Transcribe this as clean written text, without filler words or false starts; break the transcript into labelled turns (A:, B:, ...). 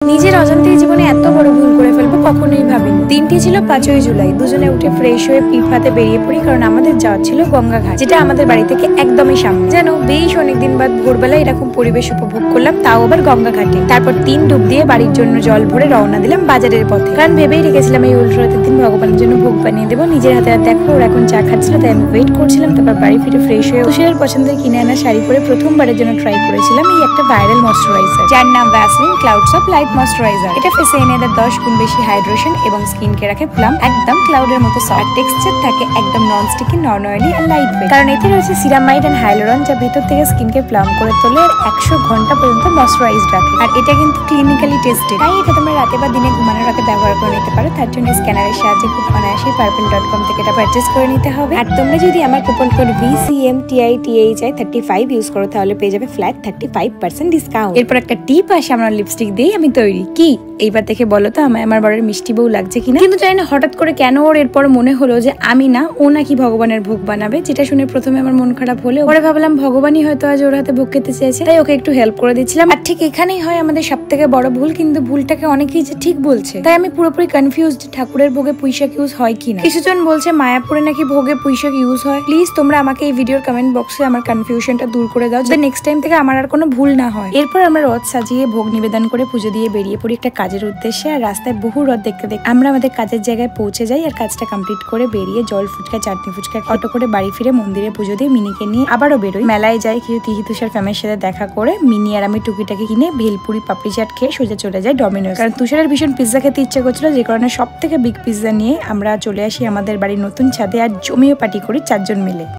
A: নিজের অজান্তে জীবনে এত বড় ভুল করে ফেলবো কখনোই ভাবিনি। দিনটি ছিল 5ই জুলাই। দুজনে উঠে ফ্রেশ হয়ে পিফাতে বেরিয়ে পড়ি, কারণ আমাদের যাওয়া ছিল গঙ্গাঘাট, যেটা আমাদের বাড়ি থেকে একদমই সামনে। জানো, বেশ অনেকদিন বাদ ভোরবেলা এরকম পরিবেশ উপভোগ করলাম, তাও আবার গঙ্গাঘাটে। তারপর 3 ডুব দিয়ে বাড়ির জন্য জল ভরে রওনা দিলাম বাজারের পথে, কারণ ভেবেই রেখেছিলাম এই উল্টোরাতের দিন ভগবানের জন্য ভোগ বানিয়ে দেবো নিজের হাতে। আর দেখো, ওর এখন চা খাচ্ছিল, তাই আমি ওয়েট করছিলাম। তারপর বাড়ি ফিরে ফ্রেশ হয়ে তুষারের পছন্দের কিনে আনা শাড়ি পরে প্রথমবারের জন্য ট্রাই করেছিলাম এই একটা ভাইরাল ময়শ্চারাইজার, যার নাম Vaseline clouds of light moisturiser. এটা ফেসে এনে দেয় 10 গুণ বেশি হাইড্রেশন এবং স্কিন কে রাখে প্লাম, একদম ক্লাউডের মতো সফট। টেক্সচার থাকে একদম নন স্টিকি, নন অয়েলি আর লাইট ওয়েট, কারণ এতে রয়েছে সিরামাইড এন্ড হাইলোরন, যা ভেতর থেকে স্কিন কে প্লাম করে তোলে আর 100 ঘন্টা পর্যন্ত ময়শ্চারাইজড রাখে। আর এটা কিন্তু ক্লিনিক্যালি টেস্টেড, তাই এটা তোমরা রাতে বা দিনে ঘুমানোর আগে ব্যবহার করে নিতে পারো। তার জন্য স্ক্যানারের সাহায্যে খুব অনায়াসে purple.com থেকে এটা পারচেজ করে নিতে হবে। আর তোমরা যদি আমার কুপন কোড VCMTITHI35 ইউজ করো, তাহলে পেয়ে যাবে ফ্ল্যাট 35% ডিসকাউন্ট। এরপর একটা টিপ আসে, আমরা লিপস্টিক দিয়ে আমি তৈরি। কি এইবার দেখে বলো তো আমায় আমার বরের মিষ্টি বউ লাগছে কিনা? কিন্তু জানি না হঠাৎ করে কেন ওর এরপর মনে হলো যে আমি না, ও নাকি ভগবানের ভোগ বানাবে, যেটা শুনে প্রথমে আমার মন খারাপ হলে পরে ভাবলাম ভগবানই হয়তো আজ ওর হাতে ভোগ খেতে চেয়েছে, তাই ওকে একটু হেল্প করে দিচ্ছিলাম। আর ঠিক এখানেই হয় আমাদের সব থেকে বড় ভুল, কিন্তু ভুলটাকে অনেকেই যে ঠিক বলছে, তাই আমি পুরোপুরি কনফিউজড ঠাকুরের ভোগে পুঁইশাক ইউজ হয় কিনা। কিছুজন বলছে মায়াপুরে নাকি ভোগে পুঁইশাক ইউজ হয়। প্লিজ তোমরা আমাকে এই ভিডিওর কমেন্ট বক্সে আমার কনফিউশনটা দূর করে দাও, যাতে নেক্সট টাইম থেকে আমার আর কোনো ভুল না হয়। এরপর আমরা রথ সাজিয়ে ভোগ নিবেদন করে পুজো দিয়ে বেরিয়ে পড়ি একটা কাজের উদ্দেশ্যে। আর রাস্তায় বহু রথ দেখতে দেখতে আমরা আমাদের কাজের জায়গায় পৌঁছে যাই। আর কাজটা কমপ্লিট করে বেরিয়ে জল ফুচকা, চাটনি ফুচকা অটো করে বাড়ি ফিরে মন্দিরে পুজো দিয়ে মিনিকে নিয়ে আবারও বেরোই। মেলায় যাই, কিছু তিহি তুষার ফ্যামিলির সাথে দেখা করে মিনি আর আমি টুকিটাকি কিনে ভেলপুরি পাপড়ি চাট খেয়ে সোজা চলে যাই ডমিনোস, কারণ তুষারের ভীষণ পিৎজা খেতে ইচ্ছা করছিল, যে কারণে সব থেকে বিগ পিৎজা নিয়ে আমরা চলে আসি আমাদের বাড়ির নতুন ছাদে আর জমিও পার্টি করি 4 জন মিলে।